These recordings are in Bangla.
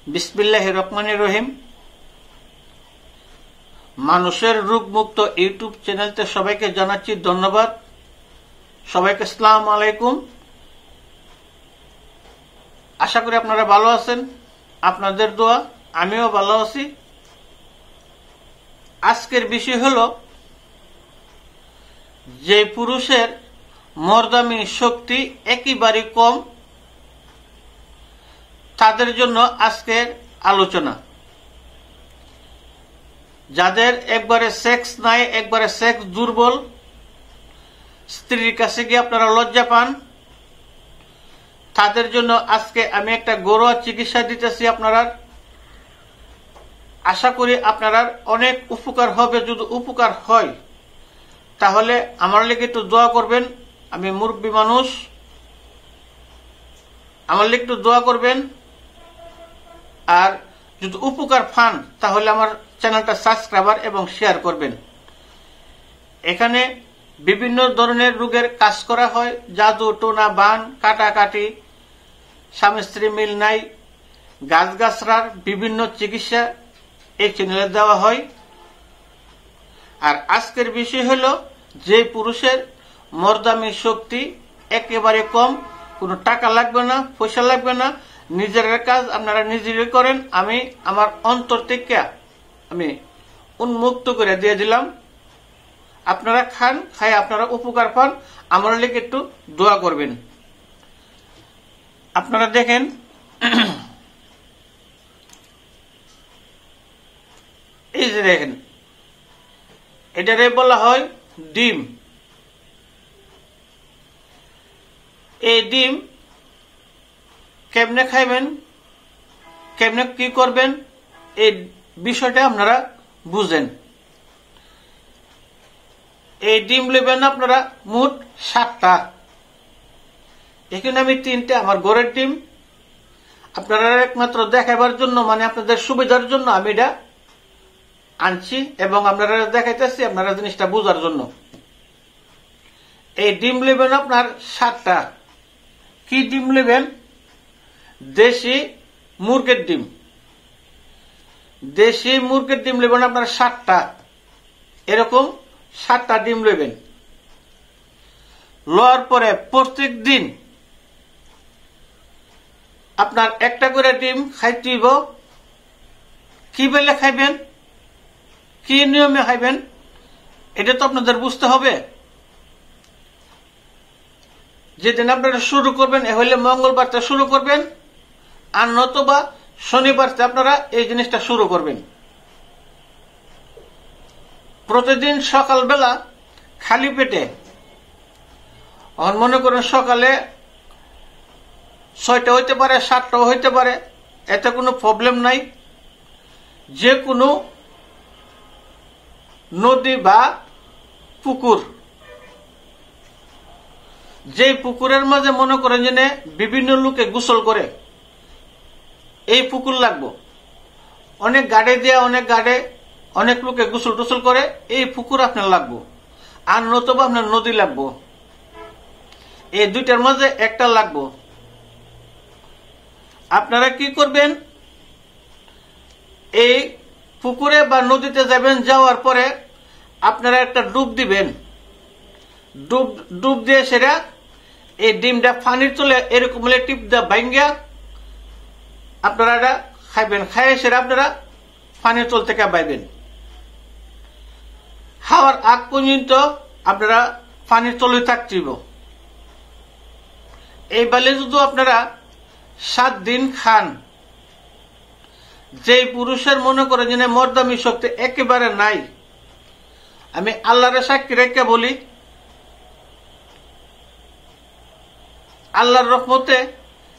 বিসমিল্লাহির রহমানির রহিম। মানুষের রোগ মুক্ত ইউটিউব চ্যানেলতে সবাইকে জানাচ্ছি ধন্যবাদ। সবাইকে আসসালামু আলাইকুম। আশা করি আপনারা ভালো আছেন। আপনাদের দোয়া আমিও ভালো আছি। আজকের বিষয় হলো যে পুরুষের মর্দামি শক্তি একেবারে কম, তাদের জন্য আজকের আলোচনা। যাদের একবারে সেক্স নাই, একবারে সেক্স দুর্বল, স্ত্রীর কাছে গিয়ে আপনারা লজ্জা পান, তাদের জন্য আজকে আমি একটা ঘরোয়া চিকিৎসা দিতেছি। আপনারা আশা করি আপনারা অনেক উপকার হবে। যদি উপকার হয় তাহলে আমার লেগে একটু দোয়া করবেন। আমি মুরব্বী মানুষ, আমার লেগে একটু দোয়া করবেন। আর যদি উপকার পান তাহলে আমার চ্যানেলটা সাবস্ক্রাইবার এবং শেয়ার করবেন। এখানে বিভিন্ন ধরনের রোগের কাজ করা হয়। জাদু টোনা বান কাটাকাটি, স্বামী স্ত্রী মিল নাই, গাছগাছরার বিভিন্ন চিকিৎসা এই চ্যানেলে দেওয়া হয়। আর আজকের বিষয় হলো যে পুরুষের মর্দামি শক্তি একেবারে কম, কোনো টাকা লাগবে না, পয়সা লাগবে না, নিজের কাজ আপনারা নিজেরাই করেন। আমি আমার অন্তর থেকে আমি উন্মুক্ত করে দিয়ে দিলাম। আপনারা খান, খাই আপনারা উপকার পান। আমার লেগে একটু দোয়া করবেন। আপনারা দেখেন, এই যে দেখেন, এটারে বলা হয় ডিম। এই ডিম কেমনে খাইবেন, কেমনে কি করবেন, এই বিষয়টা আপনারা বুঝেন। এই ডিম নেবেন আপনারা মোট 7টা। এখানে আমি 3টে আমার ঘরের ডিম, আপনারা একমাত্র দেখাবার জন্য, মানে আপনাদের সুবিধার জন্য আমি এটা আনছি এবং আপনারা দেখাইতেছি আপনারা জিনিসটা বোঝার জন্য। এই ডিম নেবেন আপনার 7টা। কি ডিম নেবেন? দেশি মুরগির ডিম। দেশি মুরগির ডিম নেবেন আপনার 7টা। এরকম 7টা ডিম নেবেন। লওয়ার পরে প্রত্যেক দিন আপনার একটা করে ডিম খাইতে হইব। কি বেলে খাইবেন, কি নিয়মে খাইবেন, এটা তো আপনাদের বুঝতে হবে। যেদিন আপনারা শুরু করবেন, এ হইলে মঙ্গলবারটা শুরু করবেন, আর নতুবা শনিবারতে আপনারা এই জিনিসটা শুরু করবেন। প্রতিদিন সকালবেলা খালি পেটে, মনে করেন সকালে 6টা হইতে পারে, 7টাও হইতে পারে, এতে কোনো প্রবলেম নাই। যে কোনো নদী বা পুকুর, যে পুকুরের মাঝে মনে করেন যে বিভিন্ন লোকে গোসল করে, এই পুকুর লাগবো। অনেক গাড়ে দিয়ে অনেক লোকে গোসল টোসল করে, এই পুকুর আপনার লাগবো। আর নতুবা আপনার নদী লাগবো। এই দুইটার মাঝে একটা লাগবো। আপনারা কি করবেন? এই পুকুরে বা নদীতে যাবেন, যাওয়ার পরে আপনারা একটা ডুব দিবেন। ডুব দিয়ে সেটা এই ডিমটা পানির তলে এরকম টিপ দিয়ে ভাঙ্গিয়া আপনারা এটা খাইবেন। খাইয়ে সেটা আপনারা পানির তল থেকে বাইবেন। খাওয়ার আগ পর্যন্ত আপনারা পানির তলে থাকতেইব। এই বেলে যদি আপনারা 7 দিন খান, যে পুরুষের মনে করেন যে মর্দামি শক্তি একেবারে নাই, আমি আল্লাহর সাক্ষী রেখে বলি, আল্লাহর রহমতে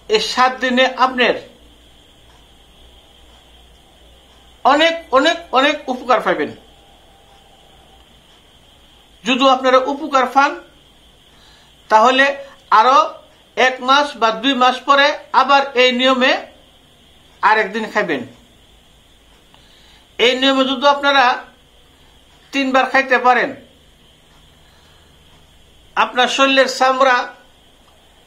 এই 7 দিনে আপনার অনেক অনেক অনেক উপকার পাইবেন। যদি আপনারা উপকার পান তাহলে আরো 1 মাস বা 2 মাস পরে আবার এই নিয়মে আরেকদিন খাইবেন। এই নিয়মে যদি আপনারা 3 বার খাইতে পারেন, আপনার শরীরের চামড়া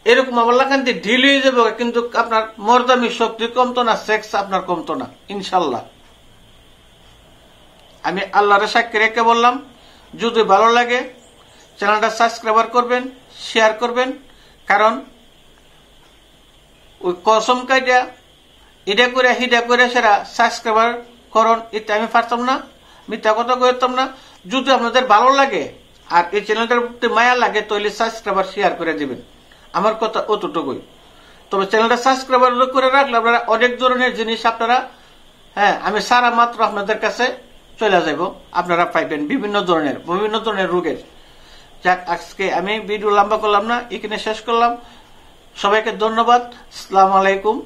এরকম আমার লাগান্তি ঢিল হয়ে যাবে, কিন্তু আপনার মর্দামি শক্তি কমতো না, সেক্স আপনার কমতো না ইনশাল্লাহ। আমি আল্লাহর সাক্ষী রেখে বললাম, যদি ভালো লাগে চ্যানেলটা সাবস্ক্রাইবার করবেন, শেয়ার করবেন। কারণ ওই কসম কাইটা এটা করে হিডা করে সেটা সাবস্ক্রাইবার করুন, এটা আমি পারতাম না, মিথ্যা কথা করতাম না। যদি আপনাদের ভালো লাগে আর এই চ্যানেলটার প্রতি মায়া লাগে তাহলে সাবস্ক্রাইবার শেয়ার করে দিবেন, আমার কথা অতটুকুই। তবে চ্যানেলটা সাবস্ক্রাইবার করে রাখলে আপনারা অনেক ধরনের জিনিস আপনারা, হ্যাঁ, আমি সারা মাত্র আপনাদের কাছে চলে যাব, আপনারা পাইবেন বিভিন্ন ধরনের রোগের। যাক, আজকে আমি ভিডিও লম্বা করলাম না, এখানে শেষ করলাম। সবাইকে ধন্যবাদ। আসসালামু আলাইকুম।